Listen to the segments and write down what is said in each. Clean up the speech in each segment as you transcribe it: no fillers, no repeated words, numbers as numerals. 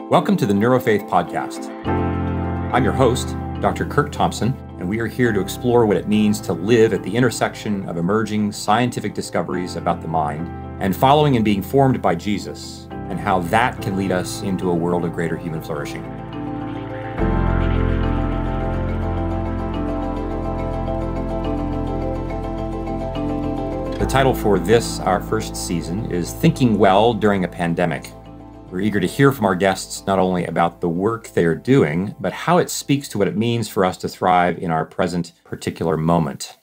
Welcome to the Neurofaith Podcast. I'm your host, Dr. Curt Thompson, and we are here to explore what it means to live at the intersection of emerging scientific discoveries about the mind and following and being formed by Jesus, and how that can lead us into a world of greater human flourishing. The title for this, our first season, is Thinking Well During a Pandemic. We're eager to hear from our guests not only about the work they are doing, but how it speaks to what it means for us to thrive in our present particular moment.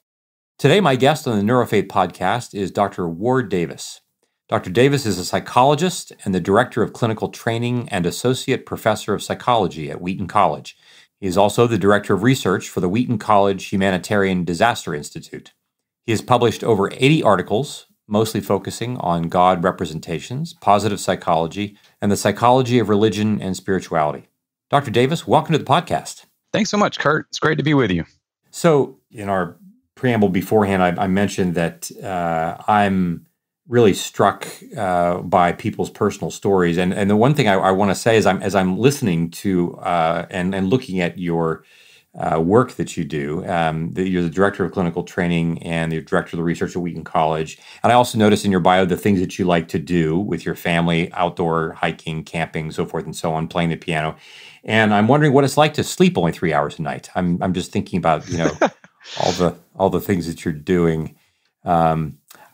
Today, my guest on the Neurofaith Podcast is Dr. Ward Davis. Dr. Davis is a psychologist and the Director of Clinical Training and Associate Professor of Psychology at Wheaton College. He is also the Director of Research for the Wheaton College Humanitarian Disaster Institute. He has published over 80 articles, mostly focusing on God representations, positive psychology, and the psychology of religion and spirituality. Dr. Davis, welcome to the podcast. Thanks so much, Curt. It's great to be with you. So, in our preamble beforehand, I mentioned that I'm really struck by people's personal stories. And the one thing I want to say is as I'm listening to and looking at your work that you do. You're the Director of Clinical Training and the Director of the Research at Wheaton College. And I also noticed in your bio the things that you like to do with your family, outdoor hiking, camping, so forth and so on, playing the piano. And I'm wondering what it's like to sleep only 3 hours a night. I'm just thinking about, all the things that you're doing.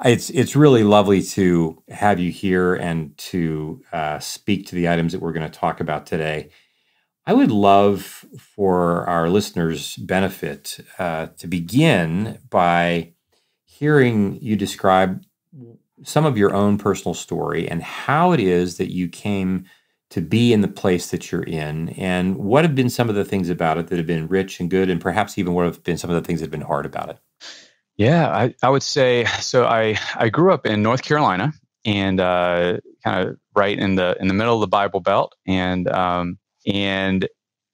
It's really lovely to have you here and to speak to the items that we're going to talk about today. I would love for our listeners' benefit to begin by hearing you describe some of your own personal story and how it is that you came to be in the place that you're in, and what have been some of the things about it that have been rich and good, and perhaps even what have been some of the things that have been hard about it. Yeah, I would say, so I grew up in North Carolina and kind of right in the middle of the Bible Belt, and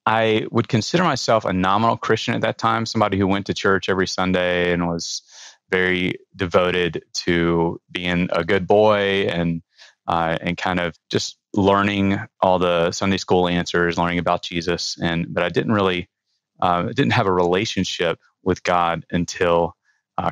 I would consider myself a nominal Christian at that time, somebody who went to church every Sunday and was very devoted to being a good boy and kind of just learning all the Sunday school answers, learning about Jesus. But I didn't really didn't have a relationship with God until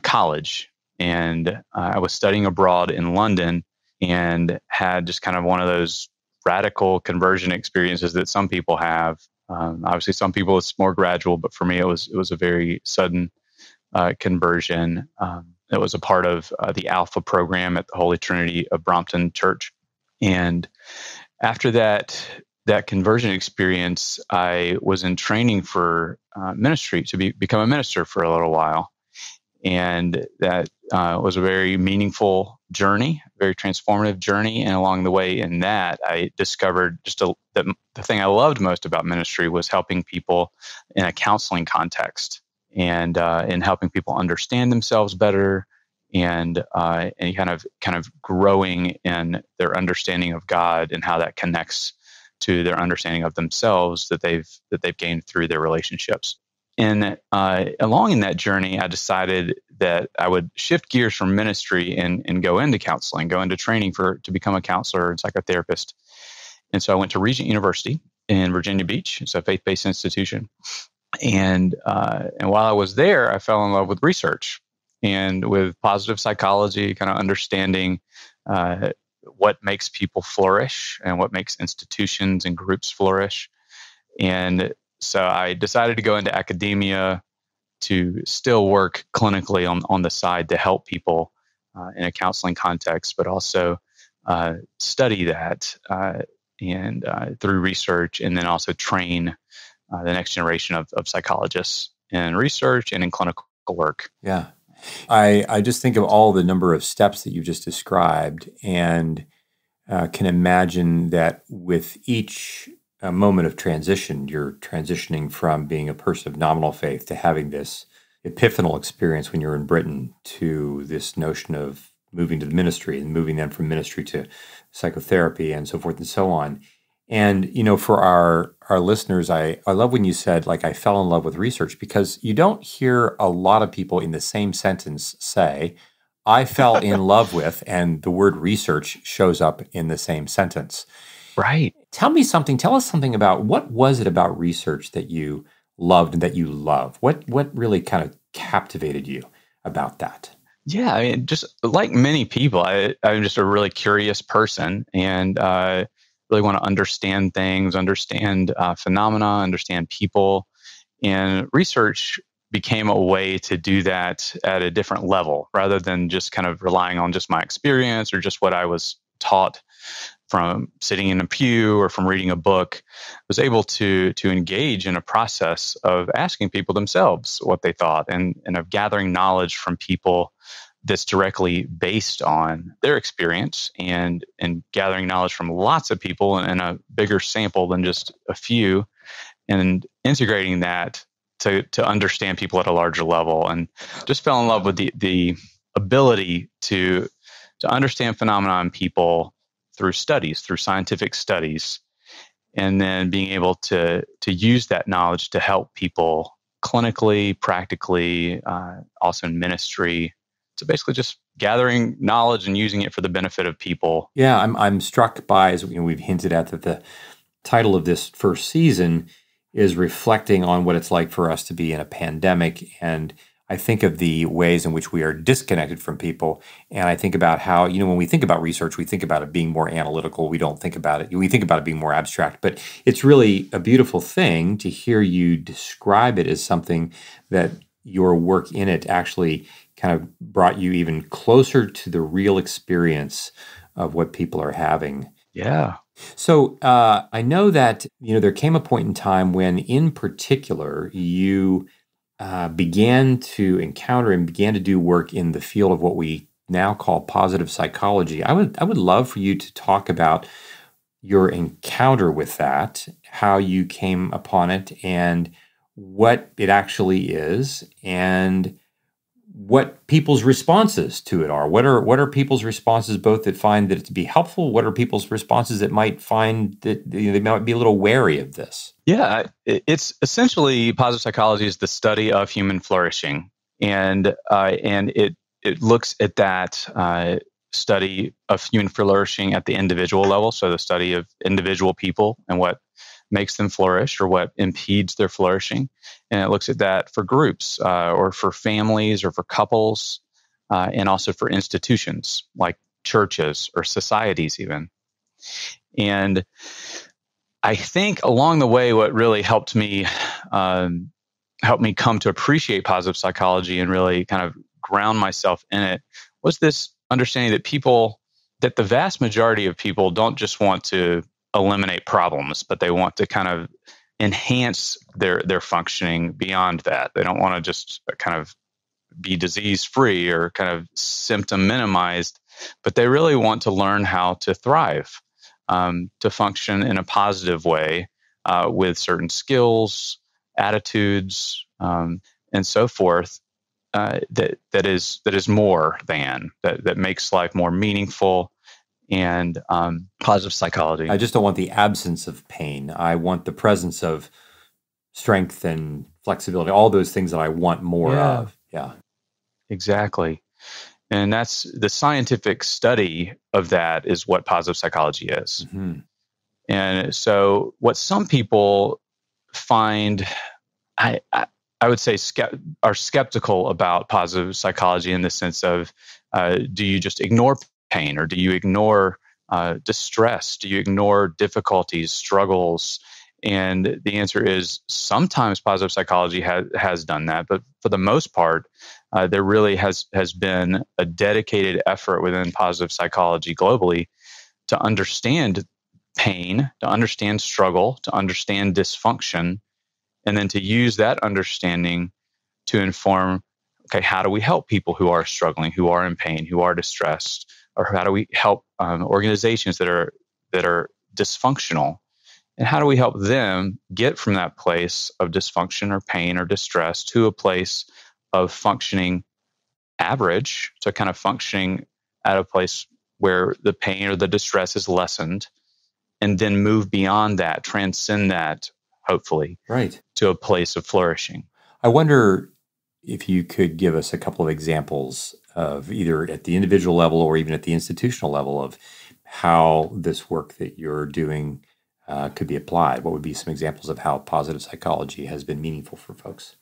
college. And I was studying abroad in London and had just kind of one of those radical conversion experiences that some people have. Obviously, some people it's more gradual, but for me, it was a very sudden conversion. It was a part of the Alpha program at the Holy Trinity of Brompton Church. And after that conversion experience, I was in training for ministry to become a minister for a little while. And that was a very meaningful journey, very transformative journey. And along the way in that, I discovered that the thing I loved most about ministry was helping people in a counseling context and in helping people understand themselves better and kind of growing in their understanding of God and how that connects to their understanding of themselves that they've gained through their relationships. And along in that journey, I decided that I would shift gears from ministry and go into counseling, go into training to become a counselor and psychotherapist. And so I went to Regent University in Virginia Beach. It's a faith-based institution. And while I was there, I fell in love with research and with positive psychology, kind of understanding what makes people flourish and what makes institutions and groups flourish. And so I decided to go into academia to still work clinically on the side to help people in a counseling context, but also study that and through research, and then also train the next generation of psychologists in research and in clinical work. Yeah. I just think of all the number of steps that you just described and can imagine that with each moment of transition, you're transitioning from being a person of nominal faith to having this epiphanal experience when you're in Britain to this notion of moving to the ministry and moving then from ministry to psychotherapy and so forth and so on. And, for our listeners, I love when you said, I fell in love with research, because you don't hear a lot of people in the same sentence say, I fell in love with, and the word research shows up in the same sentence. Right. Tell us something about what was it about research that you loved and that you love? What really kind of captivated you about that? Yeah, I mean, just like many people, I'm just a really curious person, and really want to understand things, understand phenomena, understand people. And research became a way to do that at a different level rather than just kind of relying on just my experience or just what I was taught from sitting in a pew or from reading a book. Was able to engage in a process of asking people themselves what they thought, and of gathering knowledge from people that's directly based on their experience, and gathering knowledge from lots of people and a bigger sample than just a few, and integrating that to understand people at a larger level. And just fell in love with the ability to understand phenomena in people through studies, through scientific studies, and then being able to use that knowledge to help people clinically, practically, also in ministry. So basically, just gathering knowledge and using it for the benefit of people. Yeah, I'm struck by, as we've hinted at, that the title of this first season is reflecting on what it's like for us to be in a pandemic. And I think of the ways in which we are disconnected from people. And I think about how, when we think about research, we think about it being more analytical. We don't think about it. We think about it being more abstract. But it's really a beautiful thing to hear you describe it as something that your work in it actually kind of brought you even closer to the real experience of what people are having. Yeah. So I know that there came a point in time when, in particular, you began to encounter and began to do work in the field of what we now call positive psychology. I would love for you to talk about your encounter with that, how you came upon it, and what it actually is, and what people's responses to it are. What are people's responses, both that find that it to be helpful? What are people's responses that might find that they might be a little wary of this? Yeah, it's essentially positive psychology is the study of human flourishing, and it looks at that study of human flourishing at the individual level. So the study of individual people and what makes them flourish or what impedes their flourishing. And it looks at that for groups or for families or for couples and also for institutions like churches or societies even. And I think along the way, what really helped me come to appreciate positive psychology and really kind of ground myself in it was this understanding that the vast majority of people don't just want to eliminate problems, but they want to kind of enhance their functioning beyond that. They don't want to just kind of be disease free or kind of symptom minimized, but they really want to learn how to thrive, to function in a positive way with certain skills, attitudes, and so forth. That is more than that makes life more meaningful. And positive psychology. I just don't want the absence of pain. I want the presence of strength and flexibility, all those things that I want more of. Yeah. Exactly. And that's the scientific study of that is what positive psychology is. Mm-hmm. And so what some people find, I would say are skeptical about positive psychology in the sense of, do you just ignore pain, or do you ignore distress? Do you ignore difficulties, struggles? And the answer is sometimes positive psychology has done that, but for the most part, there really has been a dedicated effort within positive psychology globally to understand pain, to understand struggle, to understand dysfunction, and then to use that understanding to inform, okay, how do we help people who are struggling, who are in pain, who are distressed? Or how do we help organizations that are dysfunctional, and how do we help them get from that place of dysfunction or pain or distress to a place of functioning average, to kind of functioning at a place where the pain or the distress is lessened, and then move beyond that, transcend that, hopefully, right, to a place of flourishing. I wonder if you could give us a couple of examples of either at the individual level or even at the institutional level of how this work that you're doing could be applied? What would be some examples of how positive psychology has been meaningful for folks?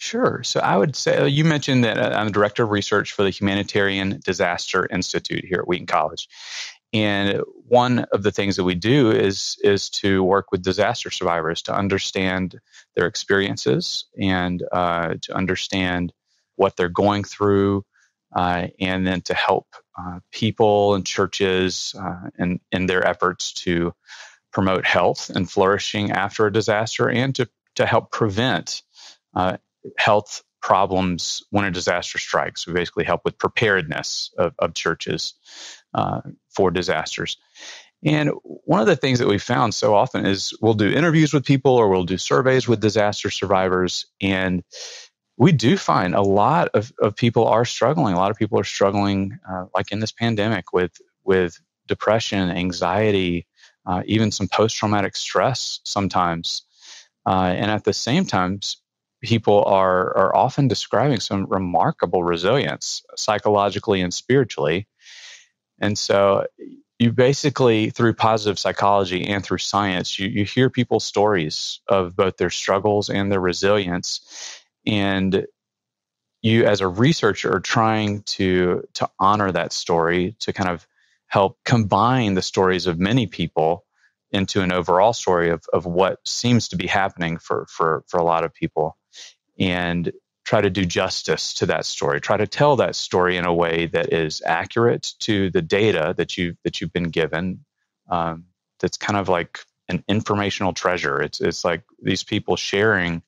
Sure. So I would say you mentioned that I'm the director of research for the Humanitarian Disaster Institute here at Wheaton College. And one of the things that we do is to work with disaster survivors to understand their experiences and to understand what they're going through, and then to help people and churches in their efforts to promote health and flourishing after a disaster, and to help prevent health problems when a disaster strikes. We basically help with preparedness of churches for disasters. And one of the things that we found so often is we'll do interviews with people or we'll do surveys with disaster survivors. And we do find a lot of people are struggling. A lot of people are struggling, like in this pandemic, with depression, anxiety, even some post-traumatic stress sometimes. And at the same time, people are often describing some remarkable resilience psychologically and spiritually. And so you basically, through positive psychology and through science, you hear people's stories of both their struggles and their resilience. And you, as a researcher, are trying to honor that story, to kind of help combine the stories of many people into an overall story of what seems to be happening for a lot of people, and try to do justice to that story, try to tell that story in a way that is accurate to the data that you've been given. That's kind of like an informational treasure. It's like these people sharing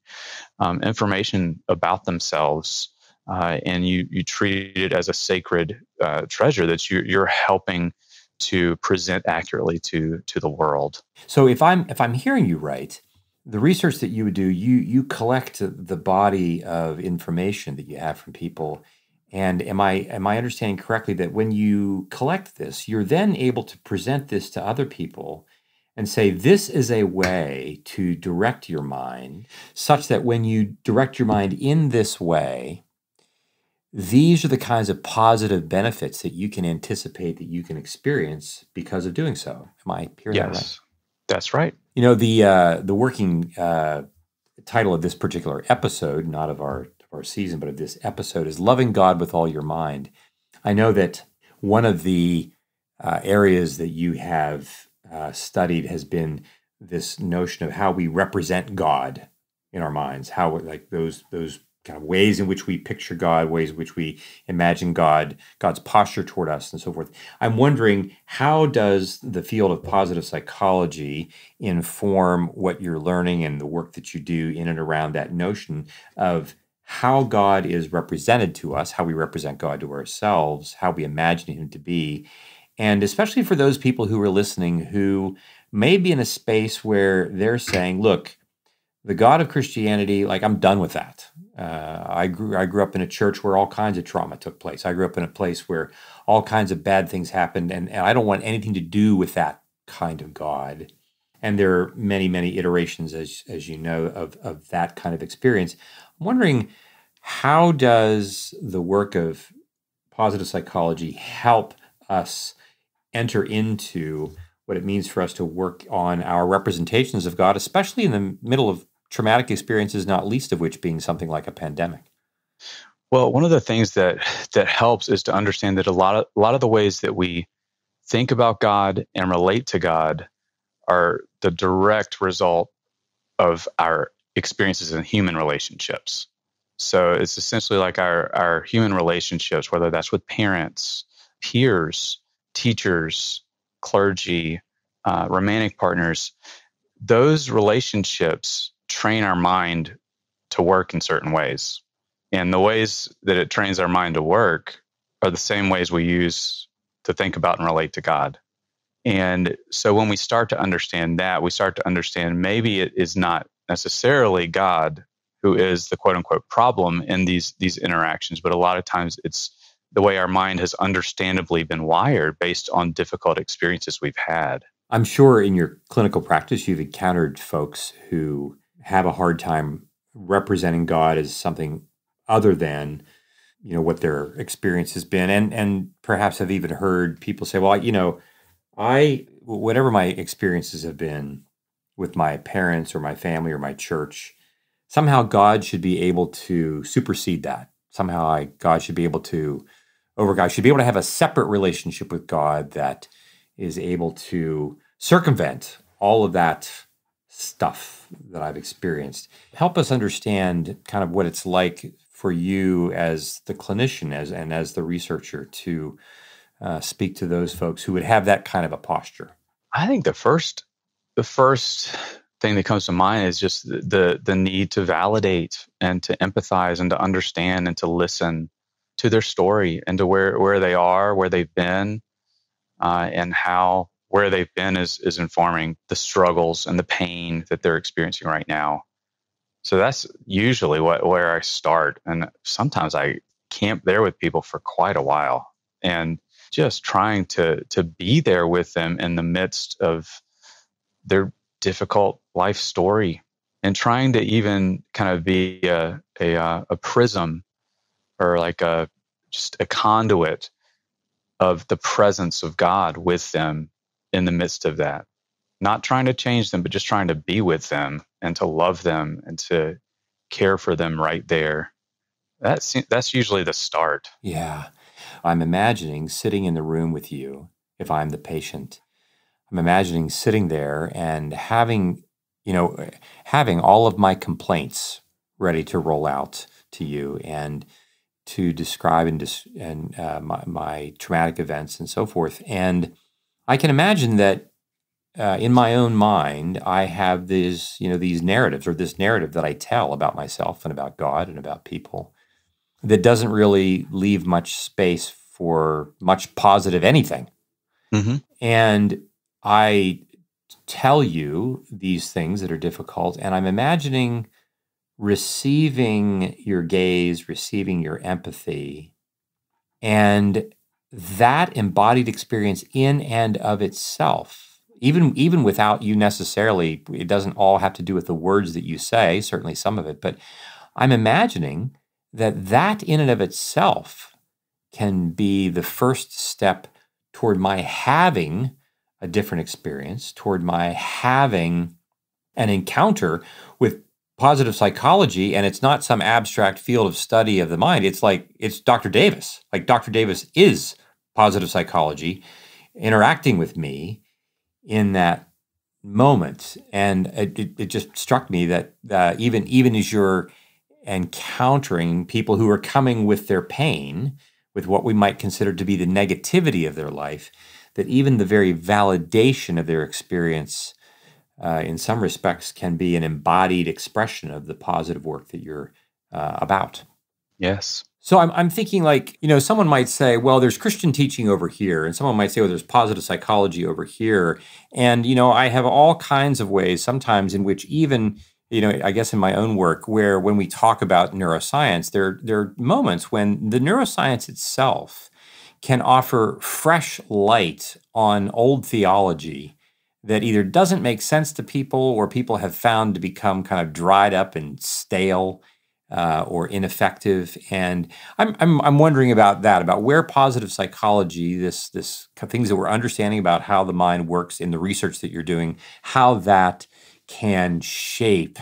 information about themselves, and you treat it as a sacred treasure that you're helping to present accurately to the world. So if I'm hearing you right, the research that you would do, you collect the body of information that you have from people, and am I understanding correctly that when you collect this, you're then able to present this to other people and say, this is a way to direct your mind, such that when you direct your mind in this way, these are the kinds of positive benefits that you can anticipate that you can experience because of doing so. Am I hearing that right? Yes, that's right. You know, the working title of this particular episode, not of our season, but of this episode, is Loving God with All Your Mind. I know that one of the areas that you have studied has been this notion of how we represent God in our minds, how like those kind of ways in which we picture God, ways in which we imagine God's posture toward us, and so forth. I'm wondering, how does the field of positive psychology inform what you're learning and the work that you do in and around that notion of how God is represented to us, how we represent God to ourselves, how we imagine him to be, and especially for those people who are listening who may be in a space where they're saying, look, the God of Christianity, like, I'm done with that. I grew up in a church where all kinds of trauma took place. I grew up in a place where all kinds of bad things happened, and I don't want anything to do with that kind of God. And there are many, many iterations, as you know, of that kind of experience. I'm wondering, how does the work of positive psychology help us enter into what it means for us to work on our representations of God, especially in the middle of traumatic experiences, not least of which being something like a pandemic? Well, one of the things that helps is to understand that a lot of the ways that we think about God and relate to God are the direct result of our experiences in human relationships. So it's essentially like our human relationships, whether that's with parents, peers, teachers, clergy, romantic partners. Those relationships train our mind to work in certain ways. And the ways that it trains our mind to work are the same ways we use to think about and relate to God. And so when we start to understand that, we start to understand maybe it is not necessarily God who is the quote unquote problem in these interactions, but a lot of times it's the way our mind has understandably been wired based on difficult experiences we've had. I'm sure in your clinical practice, you've encountered folks who have a hard time representing God as something other than, what their experience has been, and perhaps have even heard people say, well, Whatever my experiences have been with my parents or my family or my church, somehow God should be able to supersede that. Somehow God should be able to, over God, should be able to have a separate relationship with God that is able to circumvent all of that stuff that I've experienced. Help us understand kind of what it's like for you as the clinician, as the researcher, to speak to those folks who would have that kind of a posture. I think the first thing that comes to mind is just the need to validate and to empathize and to understand and to listen to their story and to where they are, where they've been, and how where they've been is informing the struggles and the pain that they're experiencing right now. So that's usually where I start, and sometimes I camp there with people for quite a while, and just trying to be there with them in the midst of their difficult life story, and trying to even kind of be a prism, or like just a conduit of the presence of God with them in the midst of that. Not trying to change them, but just trying to be with them and to love them and to care for them right there. That's usually the start. Yeah. I'm imagining sitting in the room with you, if I'm the patient. I'm imagining sitting there and having all of my complaints ready to roll out to you and to describe my traumatic events and so forth. And I can imagine that in my own mind, I have these narratives, or this narrative that I tell about myself and about God and about people, that doesn't really leave much space for much positive anything. Mm-hmm. And I tell you these things that are difficult, and I'm imagining receiving your gaze, receiving your empathy, and that embodied experience in and of itself, even without you necessarily, it doesn't all have to do with the words that you say, certainly some of it, but I'm imagining that in and of itself can be the first step toward my having a different experience, toward my having an encounter with positive psychology. And it's not some abstract field of study of the mind. It's Dr. Davis. Like, Dr. Davis is positive psychology interacting with me in that moment. And it just struck me that even as you're encountering people who are coming with their pain, with what we might consider to be the negativity of their life, that even the very validation of their experience, in some respects, can be an embodied expression of the positive work that you're about. Yes. So I'm thinking, like, someone might say, well, there's Christian teaching over here, and someone might say, well, there's positive psychology over here. And, I have all kinds of ways sometimes in which even, I guess in my own work, where when we talk about neuroscience, there are moments when the neuroscience itself can offer fresh light on old theology that either doesn't make sense to people, or people have found to become kind of dried up and stale, or ineffective. And I'm wondering about that, about where positive psychology, this things that we're understanding about how the mind works in the research that you're doing, how that can shape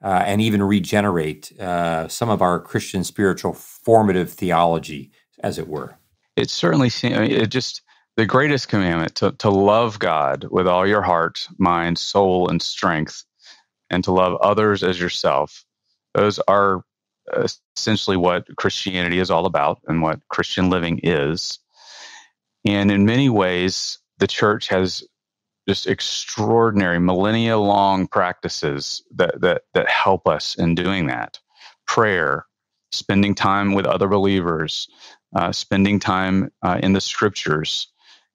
and even regenerate some of our Christian spiritual formative theology, as it were. It certainly seems, it just, the greatest commandment, to love God with all your heart, mind, soul, and strength, and to love others as yourself. Those are essentially what Christianity is all about and what Christian living is. And in many ways, the church has just extraordinary millennia-long practices that help us in doing that. Prayer, spending time with other believers, spending time in the scriptures.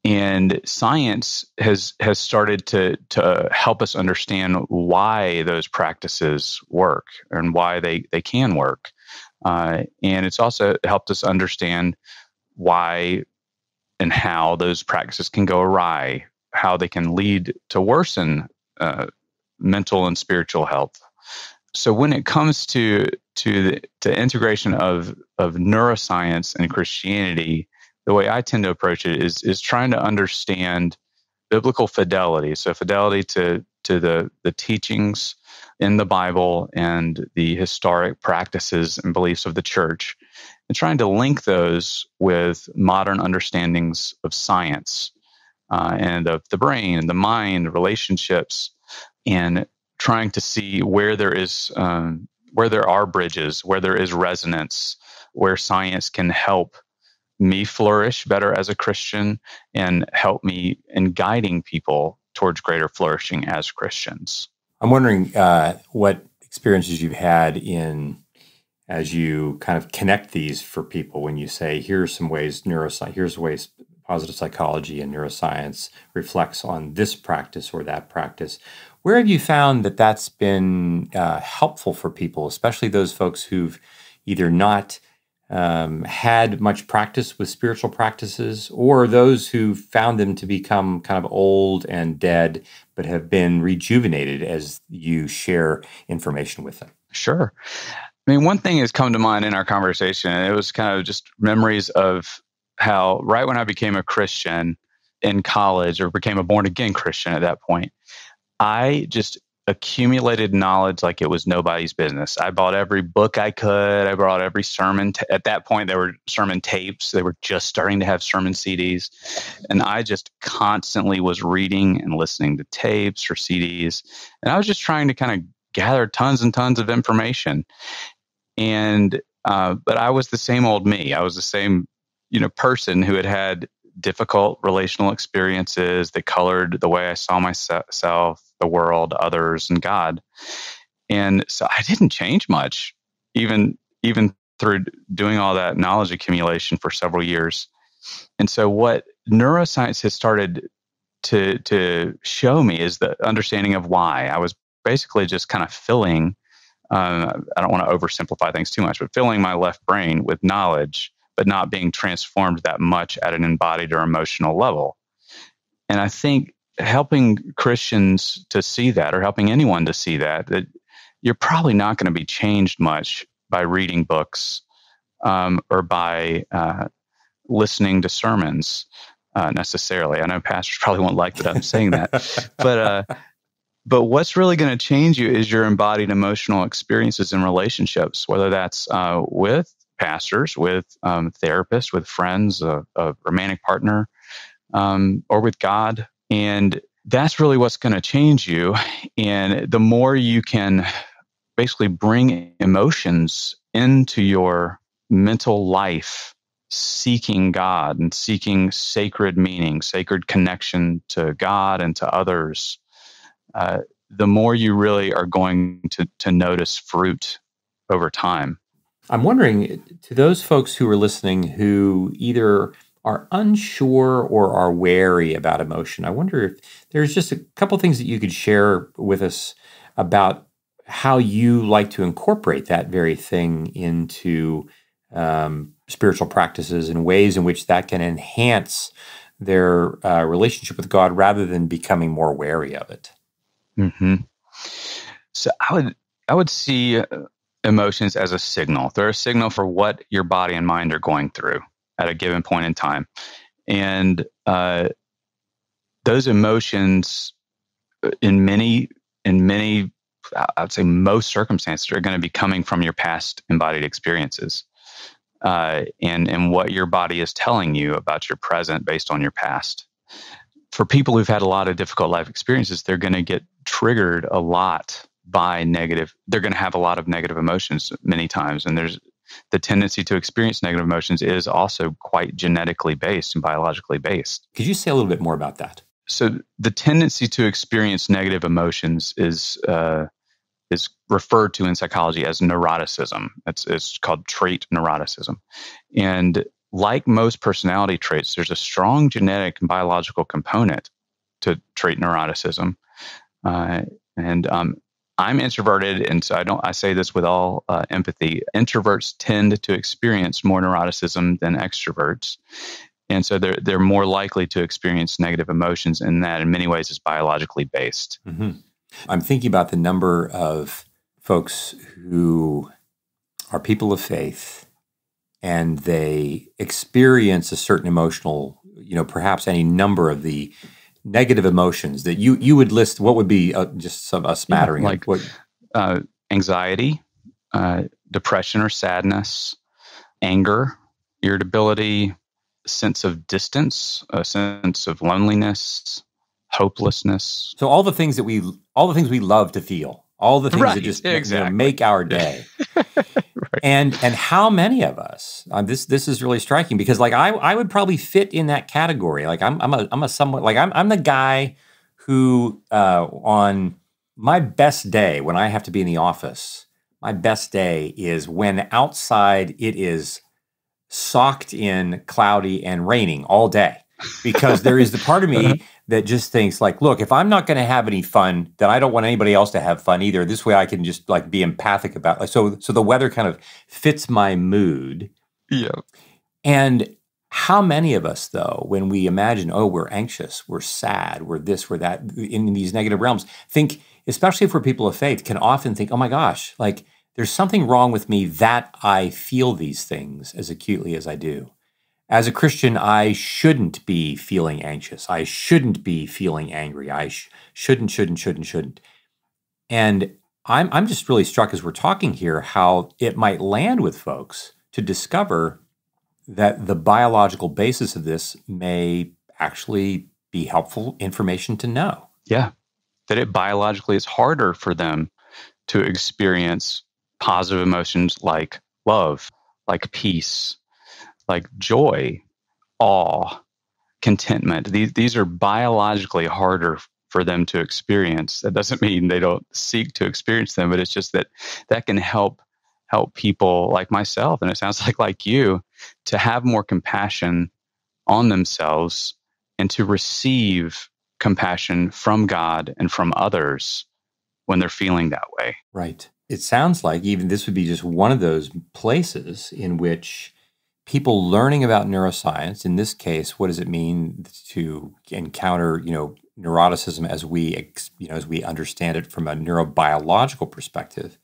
And science has started to help us understand why those practices work and why they can work. And it's also helped us understand why and how those practices can go awry, how they can lead to worsen mental and spiritual health. So when it comes to the integration of neuroscience and Christianity, the way I tend to approach it is trying to understand biblical fidelity. So fidelity to the teachings in the Bible and the historic practices and beliefs of the church, and trying to link those with modern understandings of science and of the brain and the mind, relationships, and trying to see where there are bridges, where there is resonance, where science can help me flourish better as a Christian and help me in guiding people towards greater flourishing as Christians. I'm wondering what experiences you've had as you kind of connect these for people when you say, here's some ways here's ways positive psychology and neuroscience reflects on this practice or that practice. Where have you found that that's been helpful for people, especially those folks who've either not had much practice with spiritual practices, or those who found them to become kind of old and dead, but have been rejuvenated as you share information with them? Sure. I mean, one thing has come to mind in our conversation, and it was kind of just memories of how right when I became a Christian in college, or became a born-again Christian at that point, I just accumulated knowledge like it was nobody's business. I bought every book I could. I bought every sermon. At that point, there were sermon tapes. They were just starting to have sermon CDs. And I just constantly was reading and listening to tapes or CDs. And I was just trying to kind of gather tons and tons of information. And but I was the same old me. I was the same, person who had difficult relational experiences that colored the way I saw myself, the world, others, and God. And so I didn't change much, even through doing all that knowledge accumulation for several years. And so what neuroscience has started to show me is the understanding of why. I was basically just kind of filling, I don't want to oversimplify things too much, but filling my left brain with knowledge, but not being transformed that much at an embodied or emotional level. And I think helping Christians to see that, or helping anyone to see that you're probably not going to be changed much by reading books or by listening to sermons necessarily. I know pastors probably won't like that I'm saying that, but what's really going to change you is your embodied emotional experiences and relationships, whether that's with pastors, with therapists, with friends, a romantic partner, or with God. And that's really what's going to change you. And the more you can basically bring emotions into your mental life, seeking God and seeking sacred meaning, sacred connection to God and to others, the more you really are going to notice fruit over time. I'm wondering, to those folks who are listening who either are unsure or are wary about emotion, I wonder if there's just a couple things that you could share with us about how you like to incorporate that very thing into spiritual practices and ways in which that can enhance their relationship with God rather than becoming more wary of it. Mm-hmm. So I would see emotions as a signal. They're a signal for what your body and mind are going through at a given point in time. And those emotions in many, I'd say most circumstances, are going to be coming from your past embodied experiences and what your body is telling you about your present based on your past. For people who've had a lot of difficult life experiences, they're going to get triggered a lot by negative. They're going to have a lot of negative emotions many times. And there's the tendency to experience negative emotions is also quite genetically based and biologically based. Could you say a little bit more about that? So the tendency to experience negative emotions is referred to in psychology as neuroticism. It's called trait neuroticism. And like most personality traits, there's a strong genetic and biological component to trait neuroticism. I'm introverted, and so I say this with all empathy. Introverts tend to experience more neuroticism than extroverts, and so they're more likely to experience negative emotions, and that in many ways is biologically based. Mm-hmm. I'm thinking about the number of folks who are people of faith, and they experience a certain emotional, perhaps any number of the negative emotions that you would list. What would be just a smattering like of what? Anxiety, depression or sadness, anger, irritability, sense of distance, a sense of loneliness, hopelessness. So all the things we love to feel, all the things that just make our day. Right. And how many of us? This is really striking because like I would probably fit in that category. Like I'm a somewhat like I'm the guy who on my best day when I have to be in the office, my best day is when outside it is socked in, cloudy, and raining all day. Because there is the part of me that just thinks like, look, if I'm not going to have any fun, then I don't want anybody else to have fun either. This way I can just like be empathic about like so the weather kind of fits my mood. Yeah. And how many of us though, when we imagine, oh, we're anxious, we're sad, we're this, we're that, in these negative realms, think, especially if we're people of faith, can often think, oh my gosh, like there's something wrong with me that I feel these things as acutely as I do. As a Christian, I shouldn't be feeling anxious. I shouldn't be feeling angry. I shouldn't. And I'm just really struck as we're talking here how it might land with folks to discover that the biological basis of this may actually be helpful information to know. Yeah, that it biologically is harder for them to experience positive emotions like love, like peace, like joy, awe, contentment. These are biologically harder for them to experience. That doesn't mean they don't seek to experience them, but it's just that can help people like myself, and it sounds like you, to have more compassion on themselves and to receive compassion from God and from others when they're feeling that way. Right. It sounds like even this would be just one of those places in which people learning about neuroscience, in this case, what does it mean to encounter, neuroticism as we understand it from a neurobiological perspective,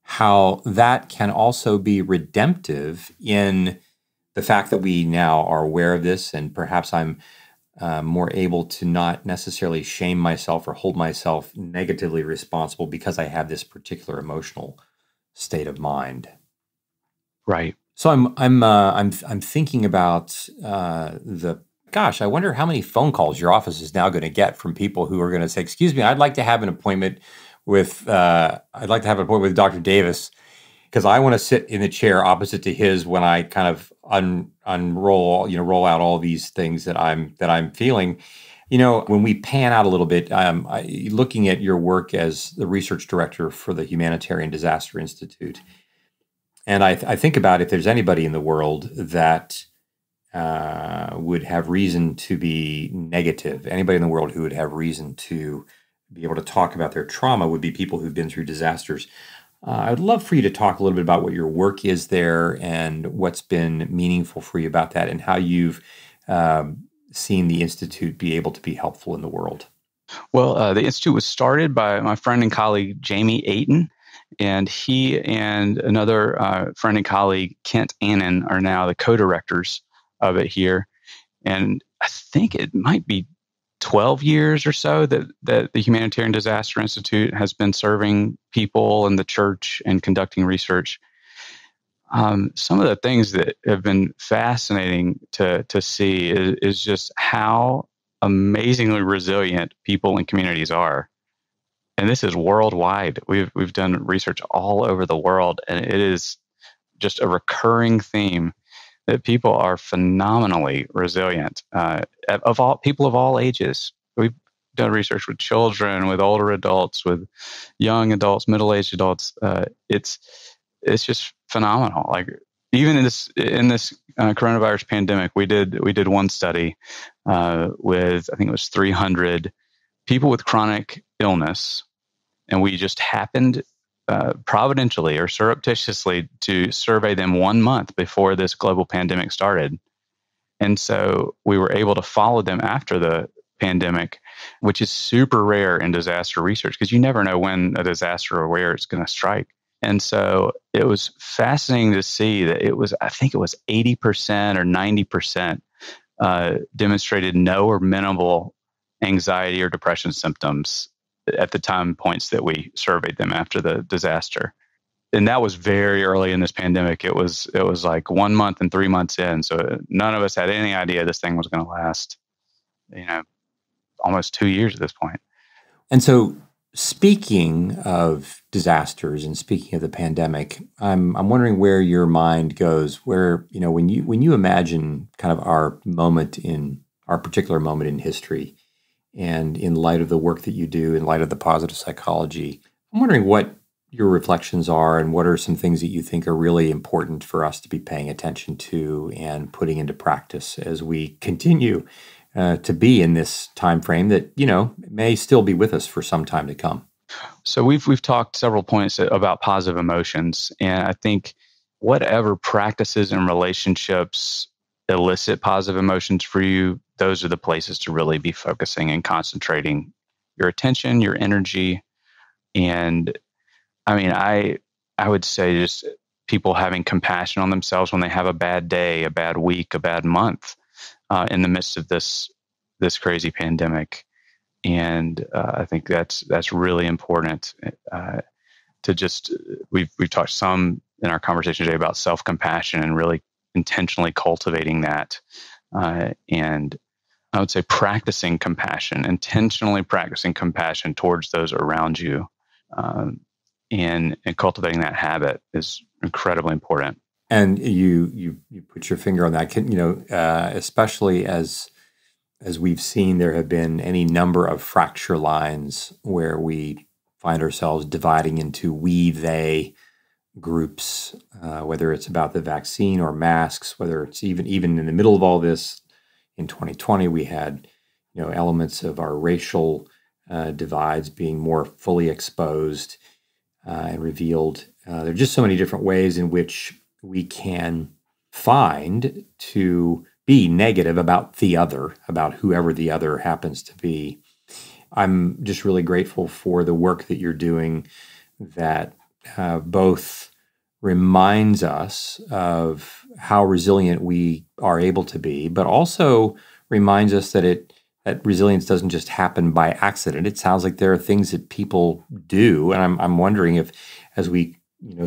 how that can also be redemptive in the fact that we now are aware of this, and perhaps I'm more able to not necessarily shame myself or hold myself negatively responsible because I have this particular emotional state of mind. Right. So I'm thinking about I wonder how many phone calls your office is now going to get from people who are going to say, "Excuse me, I'd like to have an appointment with Dr. Davis because I want to sit in the chair opposite to his when I kind of roll out all these things that I'm feeling." When we pan out a little bit, looking at your work as the research director for the Humanitarian Disaster Institute. And I think about if there's anybody in the world that would have reason to be negative, anybody in the world who would have reason to be able to talk about their trauma would be people who've been through disasters. I would love for you to talk a little bit about what your work is there and what's been meaningful for you about that and how you've seen the Institute be able to be helpful in the world. Well, the Institute was started by my friend and colleague, Jamie Ayton. And he and another friend and colleague, Kent Annan, are now the co-directors of it here. And I think it might be 12 years or so that the Humanitarian Disaster Institute has been serving people in the church and conducting research. Some of the things that have been fascinating to see is just how amazingly resilient people and communities are. And this is worldwide. We've done research all over the world, and it is just a recurring theme that people are phenomenally resilient. People of all ages. We've done research with children, with older adults, with young adults, middle-aged adults. It's just phenomenal. Like even in this coronavirus pandemic, we did one study with, I think it was 300 people with chronic illness, and we just happened providentially or surreptitiously to survey them 1 month before this global pandemic started. And so we were able to follow them after the pandemic, which is super rare in disaster research because you never know when a disaster or where it's going to strike. And so it was fascinating to see that I think it was 80% or 90% demonstrated no or minimal anxiety or depression symptoms at the time points that we surveyed them after the disaster. And that was very early in this pandemic. It was like 1 month and 3 months in. So none of us had any idea this thing was going to last, almost 2 years at this point. And so, speaking of disasters and speaking of the pandemic, I'm wondering where your mind goes. Where when you imagine kind of our particular moment in history, and in light of the work that you do, in light of the positive psychology, I'm wondering what your reflections are and what are some things that you think are really important for us to be paying attention to and putting into practice as we continue to be in this time frame that may still be with us for some time to come. So we've talked several points about positive emotions, and I think whatever practices and relationships elicit positive emotions for you, those are the places to really be focusing and concentrating your attention, your energy. And I mean, I would say just people having compassion on themselves when they have a bad day, a bad week, a bad month in the midst of this crazy pandemic. And I think that's really important to just, we've talked some in our conversation today about self-compassion and really intentionally cultivating that. And I would say intentionally practicing compassion towards those around you. And cultivating that habit is incredibly important. And you put your finger on that. Especially as we've seen, there have been any number of fracture lines where we find ourselves dividing into we, they groups, whether it's about the vaccine or masks, whether it's even in the middle of all this. In 2020, we had elements of our racial divides being more fully exposed and revealed. There are just so many different ways in which we can find to be negative about the other, about whoever the other happens to be. I'm just really grateful for the work that you're doing that both reminds us of how resilient we are able to be, but also reminds us that resilience doesn't just happen by accident. It sounds like there are things that people do, and I'm wondering if, as we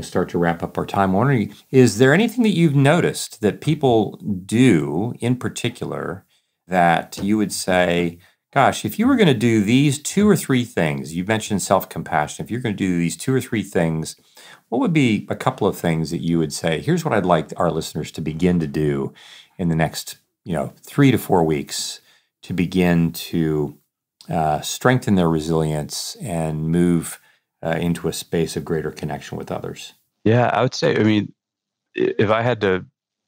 start to wrap up our time, wondering, is there anything that you've noticed that people do in particular that you would say, gosh, if you were going to do these 2 or 3 things, you mentioned self-compassion, if you're going to do these 2 or 3 things, what would be a couple of things that you would say, here's what I'd like our listeners to begin to do in the next 3 to 4 weeks to begin to strengthen their resilience and move into a space of greater connection with others? Yeah, I would say, if I had to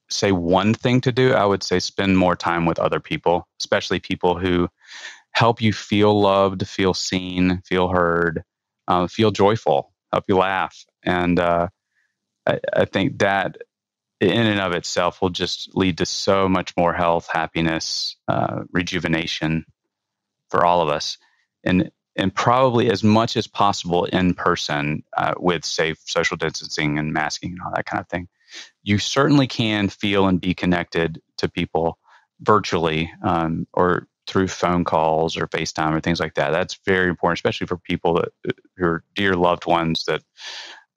say one thing to do, I would say spend more time with other people, especially people who help you feel loved, feel seen, feel heard, feel joyful, help you laugh. And I think that in and of itself will just lead to so much more health, happiness, rejuvenation for all of us. And probably as much as possible in person with safe social distancing and masking and all that kind of thing. You certainly can feel and be connected to people virtually or through phone calls or FaceTime or things like that. That's very important, especially for people who are dear loved ones that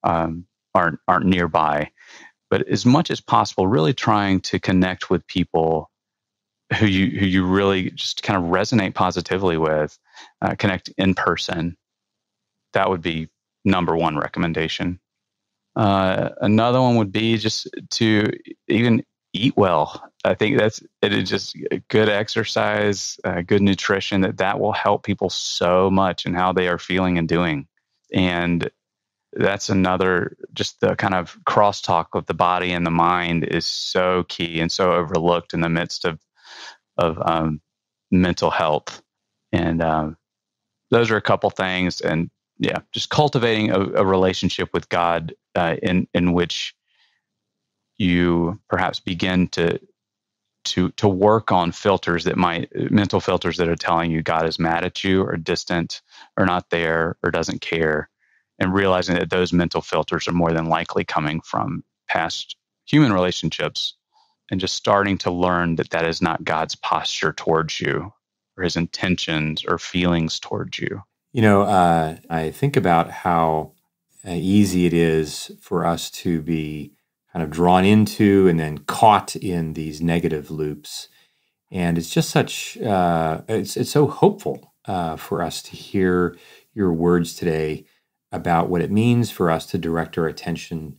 aren't nearby. But as much as possible, really trying to connect with people who you really just kind of resonate positively with, connect in person. That would be number one recommendation. Another one would be just to even eat well. I think it is just good exercise, good nutrition, that will help people so much in how they are feeling and doing. And that's another, just the kind of crosstalk of the body and the mind is so key and so overlooked in the midst of mental health. And those are a couple things. And yeah, just cultivating a relationship with God in which you perhaps begin to work on mental filters that are telling you God is mad at you or distant or not there or doesn't care, and realizing that those mental filters are more than likely coming from past human relationships, and just starting to learn that is not God's posture towards you. or his intentions or feelings towards you. I think about how easy it is for us to be kind of drawn into and then caught in these negative loops. And it's just it's so hopeful for us to hear your words today about what it means for us to direct our attention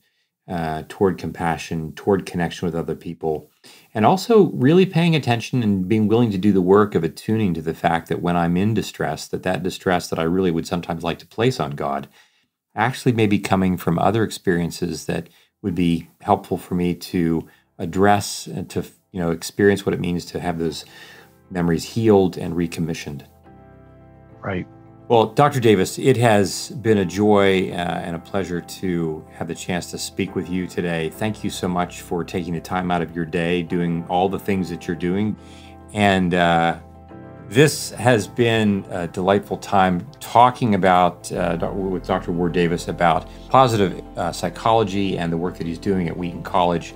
toward compassion, toward connection with other people, and also really paying attention and being willing to do the work of attuning to the fact that when I'm in distress, that distress that I really would sometimes like to place on God actually may be coming from other experiences that would be helpful for me to address and to experience what it means to have those memories healed and recommissioned. Right. Well, Dr. Davis, it has been a joy and a pleasure to have the chance to speak with you today. Thank you so much for taking the time out of your day, doing all the things that you're doing. And this has been a delightful time talking about with Dr. Ward Davis about positive psychology and the work that he's doing at Wheaton College.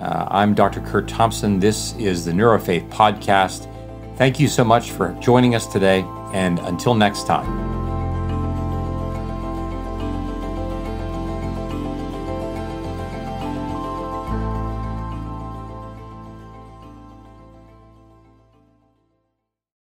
I'm Dr. Curt Thompson. This is the NeuroFaith Podcast. Thank you so much for joining us today, and until next time.